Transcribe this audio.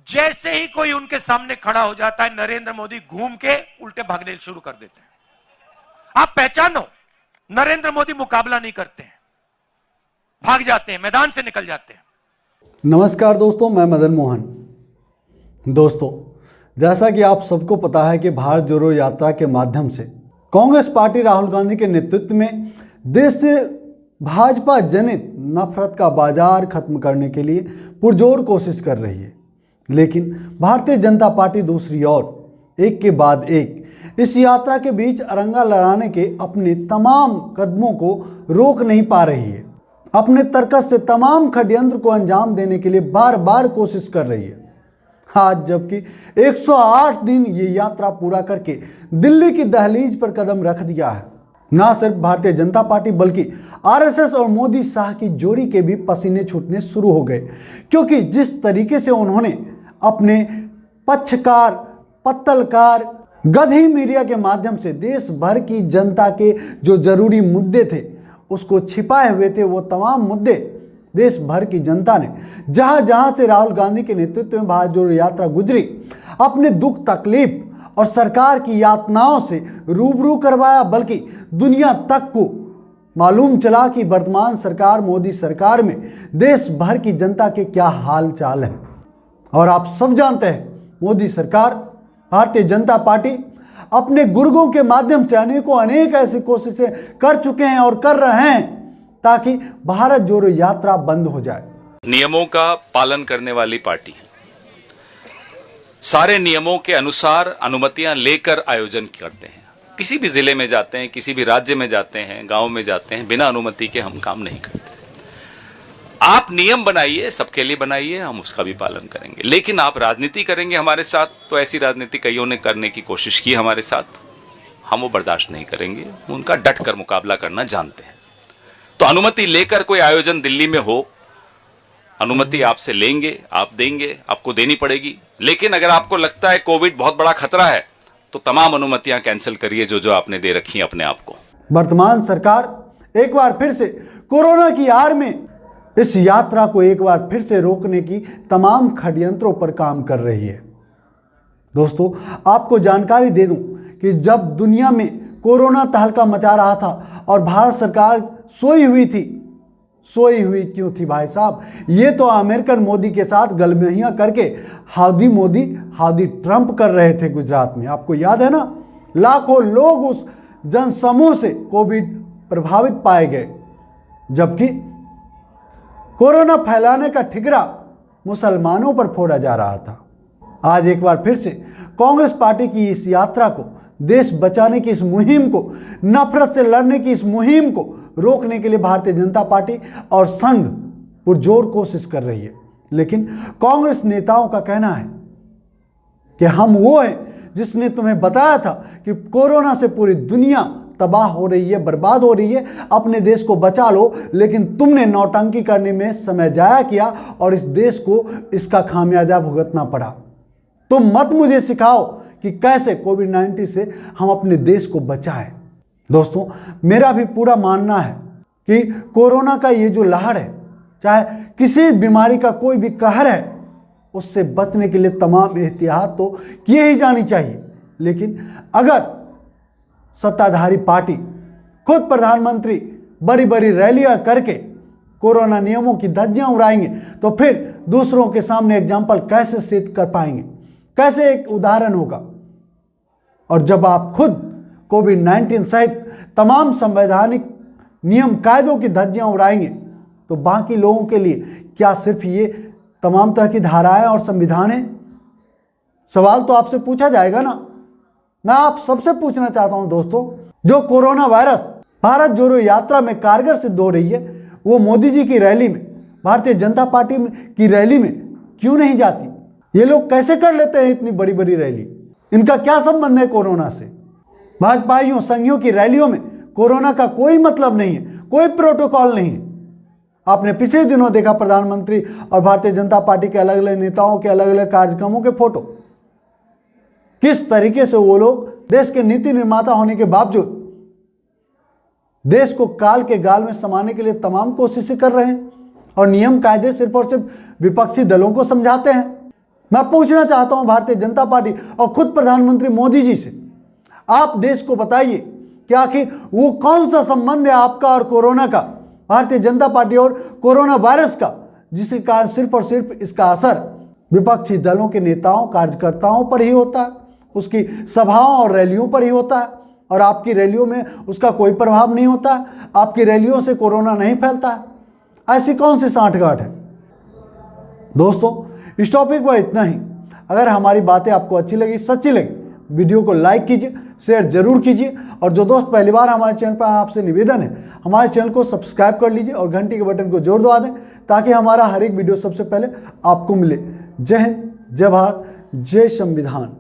जैसे ही कोई उनके सामने खड़ा हो जाता है, नरेंद्र मोदी घूम के उल्टे भागने शुरू कर देते हैं। आप पहचानो, नरेंद्र मोदी मुकाबला नहीं करते हैं, भाग जाते हैं, मैदान से निकल जाते हैं। नमस्कार दोस्तों, मैं मदन मोहन। दोस्तों, जैसा कि आप सबको पता है कि भारत जोड़ो यात्रा के माध्यम से कांग्रेस पार्टी राहुल गांधी के नेतृत्व में देश से भाजपा जनित नफरत का बाजार खत्म करने के लिए पुरजोर कोशिश कर रही है। लेकिन भारतीय जनता पार्टी दूसरी ओर एक के बाद एक इस यात्रा के बीच अरंगा लड़ाने के अपने तमाम कदमों को रोक नहीं पा रही है। अपने तर्कस से तमाम षड्यंत्र को अंजाम देने के लिए बार बार कोशिश कर रही है। आज जबकि 108 दिन ये यात्रा पूरा करके दिल्ली की दहलीज पर कदम रख दिया है, ना सिर्फ भारतीय जनता पार्टी बल्कि आरएसएस और मोदी शाह की जोड़ी के भी पसीने छूटने शुरू हो गए, क्योंकि जिस तरीके से उन्होंने अपने पक्षकार, पत्तलकार, गधी मीडिया के माध्यम से देश भर की जनता के जो जरूरी मुद्दे थे उसको छिपाए हुए थे, वो तमाम मुद्दे देश भर की जनता ने जहां जहां से राहुल गांधी के नेतृत्व में भारत जोड़ो यात्रा गुजरी, अपने दुख तकलीफ और सरकार की यातनाओं से रूबरू करवाया। बल्कि दुनिया तक को मालूम चला कि वर्तमान सरकार, मोदी सरकार में देश भर की जनता के क्या हाल चाल हैं। और आप सब जानते हैं, मोदी सरकार, भारतीय जनता पार्टी अपने गुर्गों के माध्यम से अनेक ऐसी कोशिशें कर चुके हैं और कर रहे हैं ताकि भारत जोड़ो यात्रा बंद हो जाए। नियमों का पालन करने वाली पार्टी है। सारे नियमों के अनुसार अनुमतियां लेकर आयोजन करते हैं। किसी भी जिले में जाते हैं, किसी भी राज्य में जाते हैं, गांव में जाते हैं, बिना अनुमति के हम काम नहीं करते। आप नियम बनाइए, सबके लिए बनाइए, हम उसका भी पालन करेंगे। लेकिन आप राजनीति करेंगे हमारे साथ, तो ऐसी राजनीति कईयों ने करने की कोशिश की हमारे साथ, हम वो बर्दाश्त नहीं करेंगे। उनका डट कर मुकाबला करना जानते हैं। तो अनुमति लेकर कोई आयोजन दिल्ली में हो, अनुमति आपसे लेंगे, आप देंगे, आपको देनी पड़ेगी। लेकिन अगर आपको लगता है कोविड बहुत बड़ा खतरा है, तो तमाम अनुमतियां कैंसिल करिए जो आपने दे रखी हैं अपने आप को। वर्तमान सरकार एक बार फिर से कोरोना की आड़ में इस यात्रा को एक बार फिर से रोकने की तमाम षड्यंत्रों पर काम कर रही है। दोस्तों, आपको जानकारी दे दूं कि जब दुनिया में कोरोना तहलका मचा रहा था और भारत सरकार सोई हुई क्यों थी भाई साहब? ये तो अमेरिकन मोदी के साथ गलमेहियां करके हाउडी मोदी, हाउडी ट्रंप कर रहे थे गुजरात में। आपको याद है ना, लाखों लोग उस जनसमूह से कोविड प्रभावित पाए गए, जबकि कोरोना फैलाने का ठिकरा मुसलमानों पर फोड़ा जा रहा था। आज एक बार फिर से कांग्रेस पार्टी की इस यात्रा को, देश बचाने की इस मुहिम को, नफरत से लड़ने की इस मुहिम को रोकने के लिए भारतीय जनता पार्टी और संघ पुरजोर कोशिश कर रही है। लेकिन कांग्रेस नेताओं का कहना है कि हम वो हैं जिसने तुम्हें बताया था कि कोरोना से पूरी दुनिया तबाह हो रही है, बर्बाद हो रही है, अपने देश को बचा लो। लेकिन तुमने नौटंकी करने में समय जाया किया और इस देश को इसका खामियाजा भुगतना पड़ा। तुम मत मुझे सिखाओ कि कैसे कोविड-19 से हम अपने देश को बचाएं। दोस्तों, मेरा भी पूरा मानना है कि कोरोना का ये जो लहर है, चाहे किसी बीमारी का कोई भी कहर है, उससे बचने के लिए तमाम एहतियात तो किए ही जानी चाहिए। लेकिन अगर सत्ताधारी पार्टी, खुद प्रधानमंत्री बड़ी बड़ी रैलियां करके कोरोना नियमों की धज्जियां उड़ाएंगे, तो फिर दूसरों के सामने एग्जाम्पल कैसे सेट कर पाएंगे? कैसे एक उदाहरण होगा? और जब आप खुद कोविड-19 सहित तमाम संवैधानिक नियम कायदों की धज्जियां उड़ाएंगे, तो बाकी लोगों के लिए क्या सिर्फ ये तमाम तरह की धाराएं और संविधान है? सवाल तो आपसे पूछा जाएगा ना। मैं आप सबसे पूछना चाहता हूं दोस्तों, जो कोरोना वायरस भारत जोड़ो यात्रा में कारगर सिद्ध हो रही है, वो मोदी जी की रैली में, भारतीय जनता पार्टी की रैली में क्यों नहीं जाती? ये लोग कैसे कर लेते हैं इतनी बड़ी बड़ी रैली? इनका क्या संबंध है कोरोना से? भाजपाइयों, संघियों की रैलियों में कोरोना का कोई मतलब नहीं है, कोई प्रोटोकॉल नहीं है। आपने पिछले दिनों देखा प्रधानमंत्री और भारतीय जनता पार्टी के अलग अलग नेताओं के अलग अलग कार्यक्रमों के फोटो, किस तरीके से वो लोग देश के नीति निर्माता होने के बावजूद देश को काल के गाल में समाने के लिए तमाम कोशिशें कर रहे हैं और नियम कायदे सिर्फ और सिर्फ विपक्षी दलों को समझाते हैं। मैं पूछना चाहता हूं भारतीय जनता पार्टी और खुद प्रधानमंत्री मोदी जी से, आप देश को बताइए कि आखिर वो कौन सा संबंध है आपका और कोरोना का, भारतीय जनता पार्टी और कोरोना वायरस का, जिसके कारण सिर्फ और सिर्फ इसका असर विपक्षी दलों के नेताओं कार्यकर्ताओं पर ही होता है, उसकी सभाओं और रैलियों पर ही होता है, और आपकी रैलियों में उसका कोई प्रभाव नहीं होता है, आपकी रैलियों से कोरोना नहीं फैलता है। ऐसी कौन सी सांठगांठ है? दोस्तों, इस टॉपिक पर इतना ही। अगर हमारी बातें आपको अच्छी लगी, सच्ची लगी, वीडियो को लाइक कीजिए, शेयर जरूर कीजिए, और जो दोस्त पहली बार हमारे चैनल पर, आपसे निवेदन है हमारे चैनल को सब्सक्राइब कर लीजिए और घंटी के बटन को जोर दबा दें, ताकि हमारा हर एक वीडियो सबसे पहले आपको मिले। जय हिंद, जय भारत, जय संविधान।